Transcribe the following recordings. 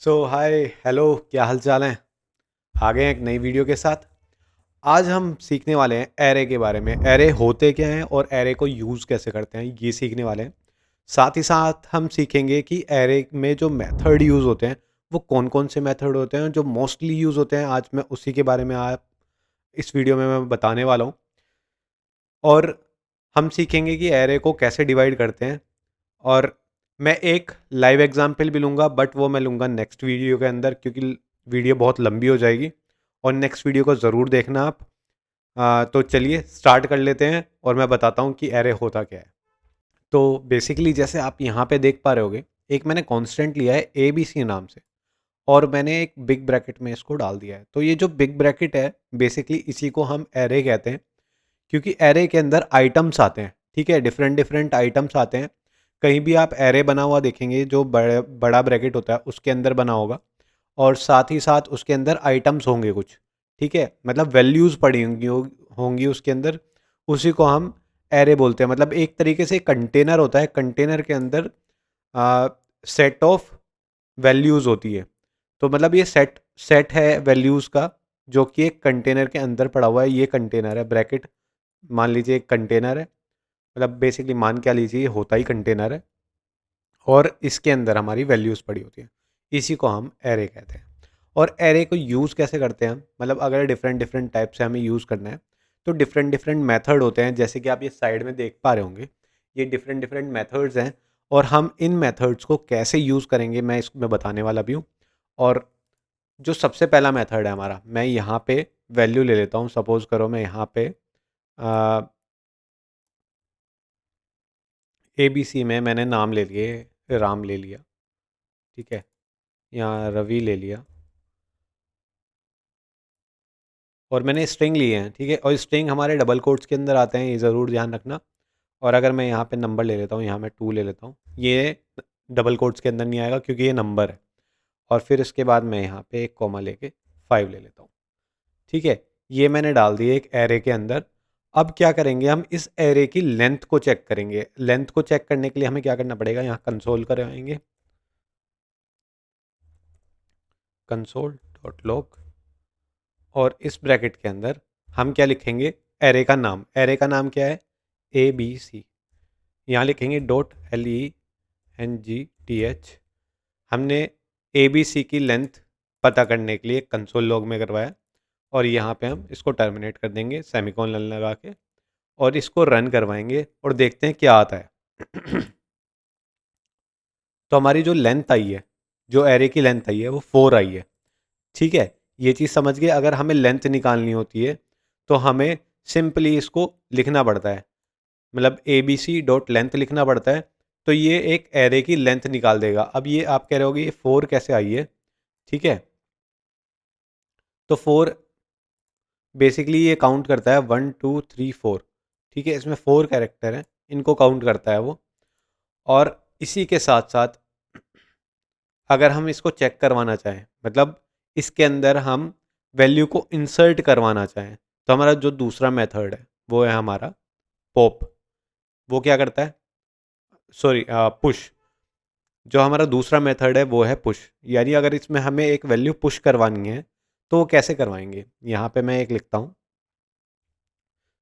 Hi hello, क्या हाल चाल है। आ गए हैं एक नई वीडियो के साथ। आज हम सीखने वाले हैं एरे के बारे में। एरे होते क्या हैं और एरे को यूज़ कैसे करते हैं, ये सीखने वाले हैं। साथ ही साथ हम सीखेंगे कि एरे में जो मेथड यूज़ होते हैं वो कौन कौन से मेथड होते हैं जो मोस्टली यूज़ होते हैं। आज मैं उसी के बारे में आप इस वीडियो में मैं बताने वाला हूँ। और हम सीखेंगे कि एरे को कैसे डिवाइड करते हैं। और मैं एक लाइव एग्जाम्पल भी लूँगा, बट वो मैं लूँगा नेक्स्ट वीडियो के अंदर, क्योंकि वीडियो बहुत लंबी हो जाएगी। और नेक्स्ट वीडियो को ज़रूर देखना आप। तो चलिए स्टार्ट कर लेते हैं और मैं बताता हूँ कि एरे होता क्या है। तो बेसिकली जैसे आप यहाँ पे देख पा रहे होगे, एक मैंने कांस्टेंट लिया है ए बी सी नाम से, और मैंने एक बिग ब्रैकेट में इसको डाल दिया है। तो ये जो बिग ब्रैकेट है बेसिकली इसी को हम एरे कहते हैं, क्योंकि एरे के अंदर आइटम्स आते हैं। ठीक है, डिफरेंट डिफरेंट आइटम्स आते हैं। कहीं भी आप एरे बना हुआ देखेंगे जो बड़ा ब्रैकेट होता है उसके अंदर बना होगा, और साथ ही साथ उसके अंदर आइटम्स होंगे कुछ। ठीक है, मतलब वैल्यूज़ पड़ी होंगी उसके अंदर। उसी को हम एरे बोलते हैं। मतलब एक तरीके से कंटेनर होता है, कंटेनर के अंदर सेट ऑफ वैल्यूज़ होती है। तो मतलब ये सेट सेट है वैल्यूज़ का, जो कि एक कंटेनर के अंदर पड़ा हुआ है। ये कंटेनर है, ब्रैकेट मान लीजिए एक कंटेनर है। मतलब बेसिकली मान क्या लीजिए, ये होता ही कंटेनर है, और इसके अंदर हमारी वैल्यूज़ पड़ी होती हैं। इसी को हम एरे कहते हैं। और एरे को यूज़ कैसे करते हैं हम, मतलब अगर डिफरेंट डिफरेंट टाइप से हमें यूज़ करना है तो डिफरेंट डिफरेंट मेथड होते हैं। जैसे कि आप ये साइड में देख पा रहे होंगे, ये डिफरेंट डिफरेंट मेथड्स हैं। और हम इन मेथड्स को कैसे यूज़ करेंगे मैं इसमें बताने वाला भी हूँ। और जो सबसे पहला मेथड है हमारा, मैं यहाँ पे वैल्यू ले लेता हूँ। सपोज़ करो मैं यहाँ पे ए बी सी में मैंने नाम ले लिए, राम ले लिया। ठीक है, यहाँ रवि ले लिया, और मैंने स्ट्रिंग लिए हैं। ठीक है, और स्ट्रिंग हमारे डबल कोट्स के अंदर आते हैं, ये ज़रूर ध्यान रखना। और अगर मैं यहाँ पे नंबर ले लेता हूँ, यहाँ मैं 2 ले लेता हूँ, ये डबल कोट्स के अंदर नहीं आएगा क्योंकि ये नंबर है। और फिर इसके बाद मैं यहाँ पे एक कॉमा लेके 5 ले लेता हूँ। ठीक है, ये मैंने डाल दिए एक एरे के अंदर। अब क्या करेंगे, हम इस एरे की लेंथ को चेक करेंगे। लेंथ को चेक करने के लिए हमें क्या करना पड़ेगा, यहाँ कंसोल कराएंगे, कंसोल डॉट लॉग। और इस ब्रैकेट के अंदर हम क्या लिखेंगे, एरे का नाम। एरे का नाम क्या है, ए बी सी। यहाँ लिखेंगे dot L E N G T H. हमने ए बी सी की लेंथ पता करने के लिए कंसोल लॉग में करवाया, और यहाँ पे हम इसको टर्मिनेट कर देंगे सेमीकोलन लगा के, और इसको रन करवाएंगे और देखते हैं क्या आता है। तो हमारी जो लेंथ आई है, जो एरे की लेंथ आई है वो 4 आई है। ठीक है, ये चीज़ समझ गए। अगर हमें लेंथ निकालनी होती है तो हमें सिंपली इसको लिखना पड़ता है, मतलब A B C dot length लिखना पड़ता है। तो ये एक एरे की लेंथ निकाल देगा। अब ये आप कह रहे होगे ये 4 कैसे आई है। ठीक है, तो 4 बेसिकली ये काउंट करता है 1 2 3 4। ठीक है, इसमें 4 कैरेक्टर हैं, इनको काउंट करता है वो। और इसी के साथ साथ अगर हम इसको चेक करवाना चाहें, मतलब इसके अंदर हम वैल्यू को इंसर्ट करवाना चाहें, तो हमारा जो दूसरा मेथड है वो है हमारा पॉप। वो क्या करता है, सॉरी पुश। जो हमारा दूसरा मेथड है वो है पुश। यानी अगर इसमें हमें एक वैल्यू पुश करवानी है तो वो कैसे करवाएंगे, यहाँ पे मैं एक लिखता हूँ,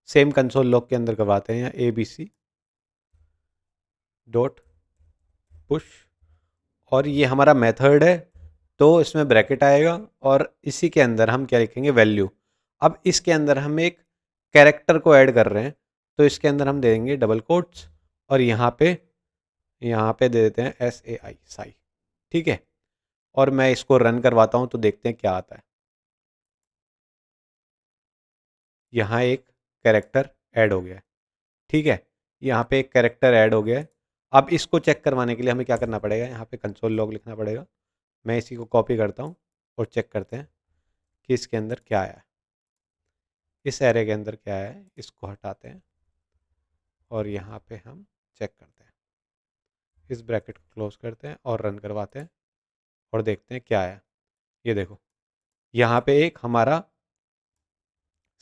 सेम कंसोल लॉग के अंदर करवाते हैं, A B C dot push. और ये हमारा मेथड है, तो इसमें ब्रैकेट आएगा, और इसी के अंदर हम क्या लिखेंगे, वैल्यू। अब इसके अंदर हम एक कैरेक्टर को ऐड कर रहे हैं, तो इसके अंदर हम दे देंगे डबल कोट्स, और यहाँ पे दे देते हैं एस ए आई, साई। ठीक है, और मैं इसको रन करवाता हूँ तो देखते हैं क्या आता है। यहाँ एक कैरेक्टर ऐड हो गया है। ठीक है, यहाँ पे एक कैरेक्टर ऐड हो गया है। अब इसको चेक करवाने के लिए हमें क्या करना पड़ेगा, यहाँ पे कंसोल लॉग लिखना पड़ेगा। मैं इसी को कॉपी करता हूँ और चेक करते हैं कि इसके अंदर क्या आया है। इस एरे के अंदर क्या है, इसको हटाते हैं, और यहाँ पे हम चेक करते हैं। इस ब्रैकेट को क्लोज करते हैं और रन करवाते हैं, और देखते हैं क्या आया। ये देखो, यहाँ पे एक हमारा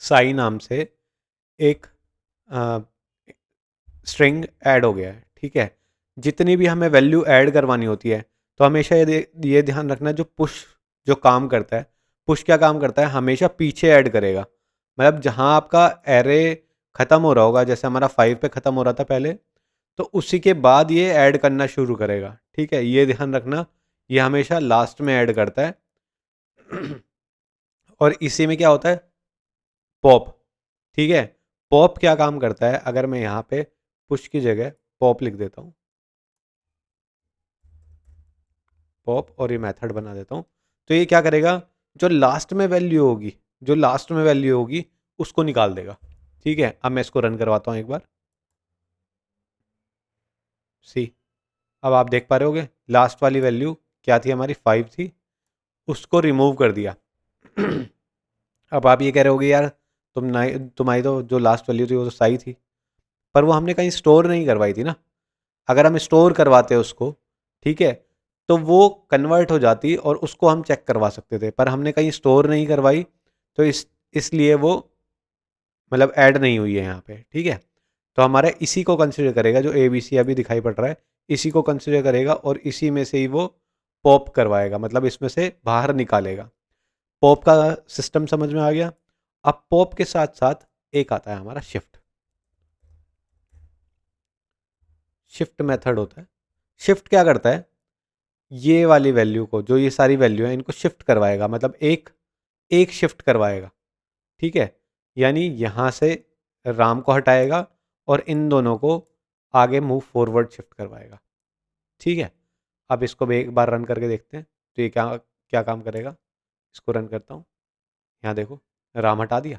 साई नाम से एक स्ट्रिंग ऐड हो गया है। ठीक है, जितनी भी हमें वैल्यू ऐड करवानी होती है, तो हमेशा ये ध्यान रखना, जो पुश जो काम करता है, पुश क्या काम करता है, हमेशा पीछे ऐड करेगा। मतलब जहाँ आपका एरे ख़त्म हो रहा होगा, जैसे हमारा 5 पे ख़त्म हो रहा था पहले, तो उसी के बाद ये ऐड करना शुरू करेगा। ठीक है, ये ध्यान रखना, ये हमेशा लास्ट में ऐड करता है। और इसी में क्या होता है, पॉप। ठीक है, पॉप क्या काम करता है, अगर मैं यहाँ पे पुश की जगह पॉप लिख देता हूँ, पॉप, और ये मेथड बना देता हूँ, तो ये क्या करेगा, जो लास्ट में वैल्यू होगी, जो लास्ट में वैल्यू होगी उसको निकाल देगा। ठीक है, अब मैं इसको रन करवाता हूँ एक बार, सी। अब आप देख पा रहे होगे, लास्ट वाली वैल्यू क्या थी, हमारी 5 थी, उसको रिमूव कर दिया। अब आप ये कह रहे होगे, यार तुम्हारी तो जो लास्ट वैल्यू थी वो तो सही थी, पर वो हमने कहीं स्टोर नहीं करवाई थी ना। अगर हम स्टोर करवाते उसको, ठीक है, तो वो कन्वर्ट हो जाती और उसको हम चेक करवा सकते थे, पर हमने कहीं स्टोर नहीं करवाई, तो इसलिए वो मतलब ऐड नहीं हुई है यहाँ पे। ठीक है, तो हमारा इसी को कंसिडर करेगा, जो ए बी सी अभी दिखाई पड़ रहा है, इसी को कंसिडर करेगा और इसी में से ही वो पॉप करवाएगा, मतलब इसमें से बाहर निकालेगा। पॉप का सिस्टम समझ में आ गया। अब पॉप के साथ साथ एक आता है हमारा शिफ्ट। शिफ्ट मेथड होता है। शिफ्ट क्या करता है, ये वाली वैल्यू को, जो ये सारी वैल्यू है, इनको शिफ्ट करवाएगा, मतलब एक एक शिफ्ट करवाएगा। ठीक है, यानी यहाँ से राम को हटाएगा और इन दोनों को आगे मूव फॉरवर्ड शिफ्ट करवाएगा। ठीक है, अब इसको भी एक बार रन करके देखते हैं, तो ये क्या क्या काम करेगा। इसको रन करता हूँ, यहाँ देखो, राम हटा दिया,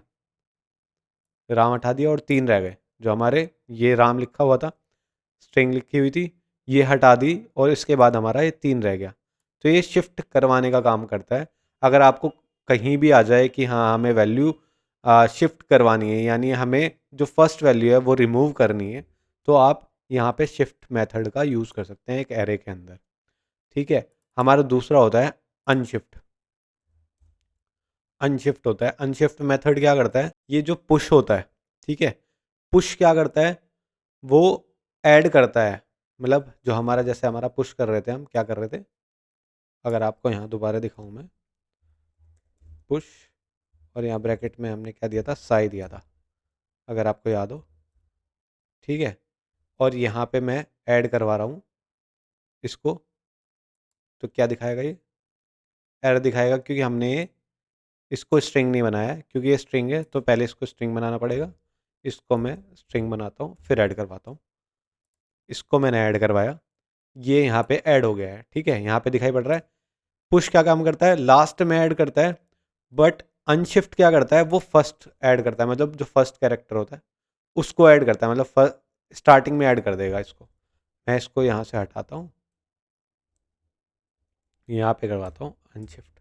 राम हटा दिया और 3 रह गए। जो हमारे ये राम लिखा हुआ था, स्ट्रिंग लिखी हुई थी, ये हटा दी और इसके बाद हमारा ये 3 रह गया। तो ये शिफ्ट करवाने का काम करता है। अगर आपको कहीं भी आ जाए कि हाँ, हमें वैल्यू शिफ्ट करवानी है, यानी हमें जो फर्स्ट वैल्यू है वो रिमूव करनी है, तो आप यहाँ पे शिफ्ट मेथड का यूज़ कर सकते हैं एक एरे के अंदर। ठीक है, हमारा दूसरा होता है अनशिफ्ट। अनशिफ्ट होता है, अनशिफ्ट मेथड क्या करता है, ये जो पुश होता है, ठीक है, पुश क्या करता है, वो ऐड करता है। मतलब जो हमारा, जैसे हमारा पुश कर रहे थे, हम क्या कर रहे थे, अगर आपको यहाँ दोबारा दिखाऊं मैं, पुश, और यहाँ ब्रैकेट में हमने क्या दिया था, साई दिया था, अगर आपको याद हो। ठीक है, और यहाँ पे मैं ऐड करवा रहा हूँ इसको, तो क्या दिखाएगा, ये एरर दिखाएगा, क्योंकि हमने इसको स्ट्रिंग नहीं बनाया है। क्योंकि ये स्ट्रिंग है तो पहले इसको स्ट्रिंग बनाना पड़ेगा। इसको मैं स्ट्रिंग बनाता हूँ, फिर ऐड करवाता हूँ। इसको मैंने ऐड करवाया, ये यहाँ पे ऐड हो गया है। ठीक है, यहाँ पे दिखाई पड़ रहा है। पुश क्या काम करता है, लास्ट में ऐड करता है, बट अनशिफ्ट क्या करता है, वो फर्स्ट ऐड करता है, मतलब जो फर्स्ट कैरेक्टर होता है उसको ऐड करता है, मतलब स्टार्टिंग में ऐड कर देगा इसको। मैं इसको यहाँ से हटाता हूँ, यहाँ पे करवाता हूँ अनशिफ्ट।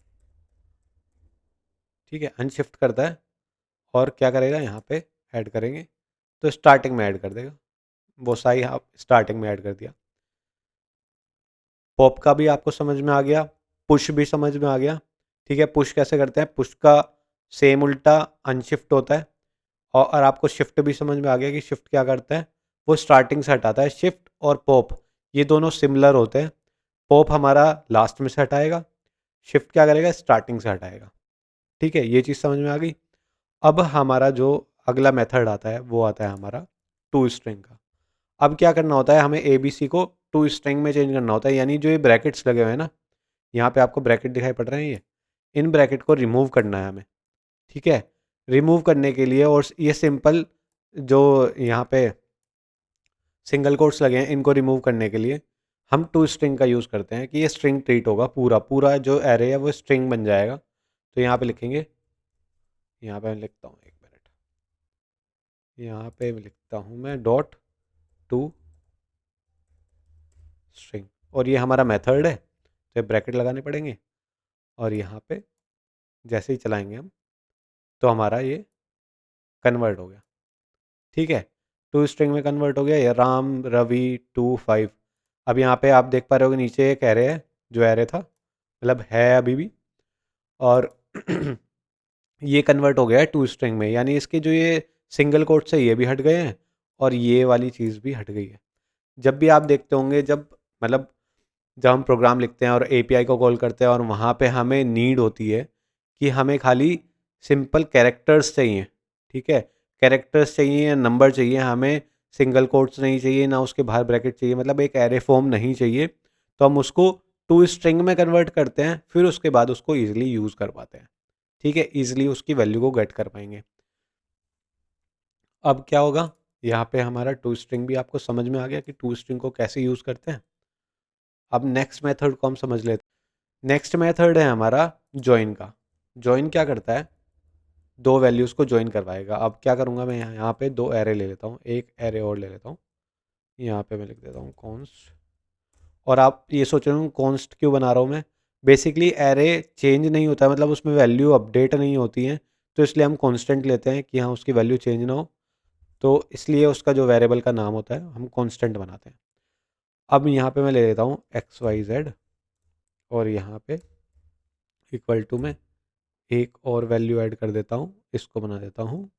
ठीक है, अनशिफ्ट करता है और क्या करेगा, यहाँ पे ऐड करेंगे तो स्टार्टिंग में ऐड कर देगा। वो सही, आप स्टार्टिंग में ऐड कर दिया। पॉप का भी आपको समझ में आ गया, पुश भी समझ में आ गया। ठीक है, पुश कैसे करते हैं, पुश का सेम उल्टा अनशिफ्ट होता है। और आपको शिफ्ट भी समझ में आ गया कि शिफ्ट क्या करता है, वो स्टार्टिंग से हटाता है। शिफ्ट और पॉप ये दोनों सिमिलर होते हैं। पॉप हमारा लास्ट में से हटाएगा, शिफ्ट क्या करेगा, स्टार्टिंग से हटाएगा। ठीक है, ये चीज़ समझ में आ गई। अब हमारा जो अगला मेथड आता है वो आता है हमारा टू स्ट्रिंग का। अब क्या करना होता है, हमें ए बी सी को टू स्ट्रिंग में चेंज करना होता है, यानी जो ये ब्रैकेट्स लगे हुए हैं ना, यहाँ पे आपको ब्रैकेट दिखाई पड़ रहे हैं, ये इन ब्रैकेट को रिमूव करना है हमें। ठीक है, रिमूव करने के लिए, और ये सिंपल जो यहाँ पे सिंगल कोट्स लगे हैं, इनको रिमूव करने के लिए हम टू स्ट्रिंग का यूज़ करते हैं, कि ये स्ट्रिंग ट्रीट होगा, पूरा पूरा जो एरे है वो स्ट्रिंग बन जाएगा। तो यहाँ पे लिखेंगे, यहाँ पे मैं लिखता हूँ, एक मिनट, यहाँ पे लिखता हूँ मैं डॉट टू स्ट्रिंग, और ये हमारा मेथड है, तो ये ब्रैकेट लगाने पड़ेंगे, और यहाँ पे जैसे ही चलाएंगे हम, तो हमारा ये कन्वर्ट हो गया। ठीक है, टू स्ट्रिंग में कन्वर्ट हो गया, ये राम रवि 2 5। अब यहाँ पे आप देख पा रहे हो कि नीचे एक एरे है, जो एरे था, मतलब है अभी भी, और ये कन्वर्ट हो गया है टू स्ट्रिंग में, यानी इसके जो ये सिंगल कोट से ये भी हट गए हैं और ये वाली चीज़ भी हट गई है। जब भी आप देखते होंगे, जब मतलब जब हम प्रोग्राम लिखते हैं और एपीआई को कॉल करते हैं और वहाँ पे हमें नीड होती है कि हमें खाली सिंपल कैरेक्टर्स चाहिए, ठीक है? कैरेक्टर्स चाहिए या नंबर चाहिए, हमें सिंगल कोट्स नहीं चाहिए, ना उसके बाहर ब्रैकेट चाहिए, मतलब एक एरे फॉर्म नहीं चाहिए, तो हम उसको टू स्ट्रिंग में कन्वर्ट करते हैं, फिर उसके बाद उसको ईज़िली यूज़ कर पाते हैं, ठीक है? ईज़िली उसकी वैल्यू को गेट कर पाएँगे। अब क्या होगा, यहाँ पे हमारा टू स्ट्रिंग भी आपको समझ में आ गया कि टू स्ट्रिंग को कैसे यूज़ करते हैं। अब नेक्स्ट मेथड को हम समझ लेते हैं। नेक्स्ट मेथड है हमारा जॉइन का। जॉइन क्या करता है, दो वैल्यूज़ को जॉइन करवाएगा। अब क्या करूँगा मैं, यहाँ पे दो एरे ले लेता हूँ, एक एरे और ले लेता हूँ, यहाँ पे मैं लिख देता हूँ कॉन्स्ट। और आप ये सोच रहे हो कॉन्स्ट क्यों बना रहा हूँ मैं, बेसिकली एरे चेंज नहीं होता है, मतलब उसमें वैल्यू अपडेट नहीं होती है, तो इसलिए हम कांस्टेंट लेते हैं कि हाँ उसकी वैल्यू चेंज ना हो, तो इसलिए उसका जो वेरिएबल का नाम होता है हम कांस्टेंट बनाते हैं। अब यहाँ पे मैं ले लेता हूँ एक्स वाई जेड, और यहाँ पे इक्वल टू में एक और वैल्यू ऐड कर देता हूँ, इसको बना देता हूँ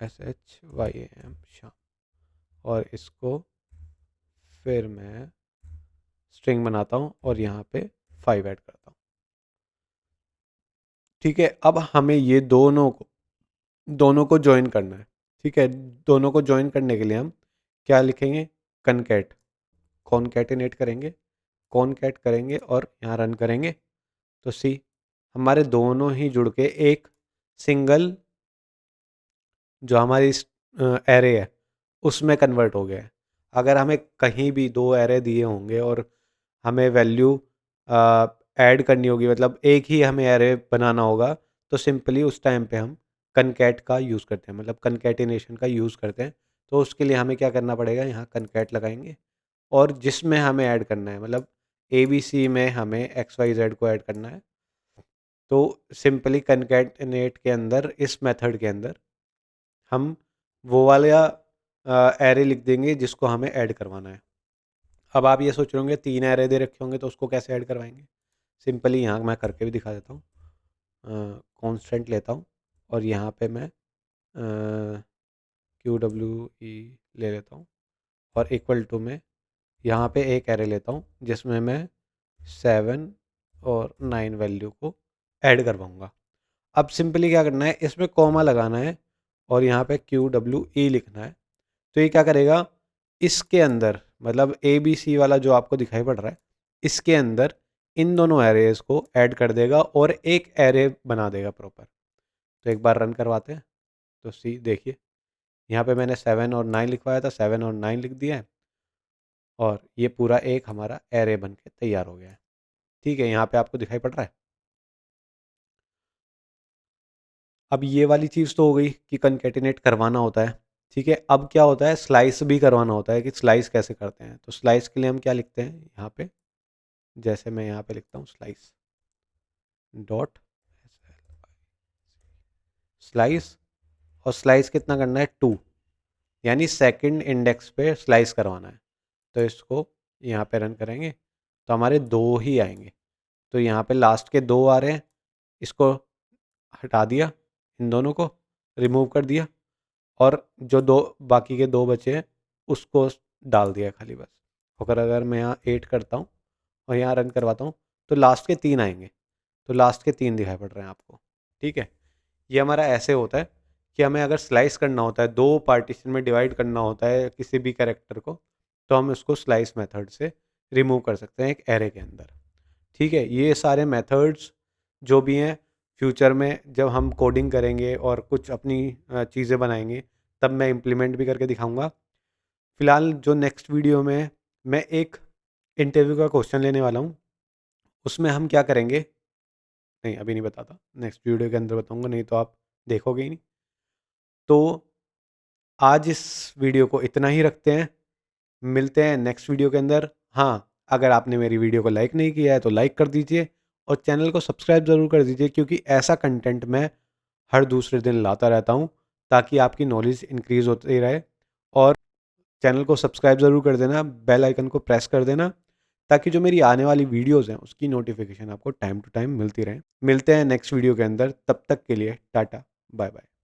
SHYAM श्याम, और इसको फिर मैं स्ट्रिंग बनाता हूँ और यहाँ पे 5 ऐड करता हूँ, ठीक है? अब हमें ये दोनों को ज्वाइन करना है, ठीक है? दोनों को ज्वाइन करने के लिए हम क्या लिखेंगे, कनकैट, कॉनकैटिनेट करेंगे, कॉनकैट करेंगे और यहाँ रन करेंगे, तो सी हमारे दोनों ही जुड़ के एक सिंगल जो हमारी एरे है उसमें कन्वर्ट हो गया है। अगर हमें कहीं भी दो एरे दिए होंगे और हमें वैल्यू ऐड करनी होगी, मतलब एक ही हमें एरे बनाना होगा, तो सिंपली उस टाइम पे हम कनकैट का यूज़ करते हैं, मतलब कनकैटिनेशन का यूज़ करते हैं। तो उसके लिए हमें क्या करना पड़ेगा, यहाँ कनकैट लगाएंगे और जिसमें हमें ऐड करना है, मतलब ए बी सी में हमें एक्स वाई जेड को ऐड करना है, तो सिंपली कनकैटिनेट के अंदर, इस मेथड के अंदर हम वो वाला एरे लिख देंगे जिसको हमें ऐड करवाना है। अब आप ये सोच रहे होंगे 3 एरे दे रखे होंगे तो उसको कैसे ऐड करवाएँगे? सिंपली यहाँ मैं करके भी दिखा देता हूँ। कांस्टेंट लेता हूँ और यहाँ पे मैं QWE ले लेता हूँ और इक्वल टू में यहाँ पे एक एरे लेता हूँ जिसमें मैं 7 और 9 वैल्यू को ऐड करवाऊँगा। अब सिंपली क्या करना है, इसमें कॉमा लगाना है और यहाँ पे QWE लिखना है। तो ये क्या करेगा, इसके अंदर, मतलब ए बी सी वाला जो आपको दिखाई पड़ रहा है, इसके अंदर इन दोनों एरेज़ को ऐड कर देगा और एक एरे बना देगा प्रॉपर। तो एक बार रन करवाते हैं, तो सी देखिए, यहाँ पे मैंने 7 और 9 लिखवाया था, 7 और 9 लिख दिया है और ये पूरा एक हमारा एरे बन के तैयार हो गया है, ठीक है? यहाँ पे आपको दिखाई पड़ रहा है। अब ये वाली चीज़ तो हो गई कि कनकैटिनेट करवाना होता है, ठीक है? अब क्या होता है, स्लाइस भी करवाना होता है कि स्लाइस कैसे करते हैं। तो स्लाइस के लिए हम क्या लिखते हैं यहाँ पे, जैसे मैं यहाँ पे लिखता हूँ स्लाइस डॉट स्लाइस, और स्लाइस कितना करना है, 2, यानी सेकंड इंडेक्स पे स्लाइस करवाना है। तो इसको यहाँ पे रन करेंगे तो हमारे 2 ही आएंगे। तो यहाँ पे लास्ट के 2 आ रहे हैं, इसको हटा दिया, इन दोनों को रिमूव कर दिया और जो दो बाकी के 2 बचे हैं उसको डाल दिया खाली बस। और अगर मैं यहाँ 8 करता हूँ और यहाँ रन करवाता हूँ तो लास्ट के 3 आएंगे। तो लास्ट के 3 दिखाई पड़ रहे हैं आपको, ठीक है? ये हमारा ऐसे होता है कि हमें अगर स्लाइस करना होता है, 2 पार्टीशन में डिवाइड करना होता है किसी भी कैरेक्टर को, तो हम उसको स्लाइस मेथड से रिमूव कर सकते हैं एक एरे के अंदर, ठीक है? ये सारे मेथड्स जो भी हैं, फ्यूचर में जब हम कोडिंग करेंगे और कुछ अपनी चीज़ें बनाएँगे, तब मैं इम्प्लीमेंट भी करके दिखाऊँगा। फ़िलहाल जो नेक्स्ट वीडियो में मैं एक इंटरव्यू का क्वेश्चन लेने वाला हूँ, उसमें हम क्या करेंगे, नहीं अभी नहीं बताता, नेक्स्ट वीडियो के अंदर बताऊँगा, नहीं तो आप देखोगे ही नहीं। तो आज इस वीडियो को इतना ही रखते हैं, मिलते हैं नेक्स्ट वीडियो के अंदर। हाँ, अगर आपने मेरी वीडियो को लाइक नहीं किया है तो लाइक कर दीजिए और चैनल को सब्सक्राइब ज़रूर कर दीजिए, क्योंकि ऐसा कंटेंट मैं हर दूसरे दिन लाता रहता हूँ ताकि आपकी नॉलेज इंक्रीज़ होती रहे। और चैनल को सब्सक्राइब ज़रूर कर देना, बेल आइकन को प्रेस कर देना, ताकि जो मेरी आने वाली वीडियोज़ हैं उसकी नोटिफिकेशन आपको टाइम टू टाइम मिलती रहे। मिलते हैं नेक्स्ट वीडियो के अंदर, तब तक के लिए टाटा, बाय बाय।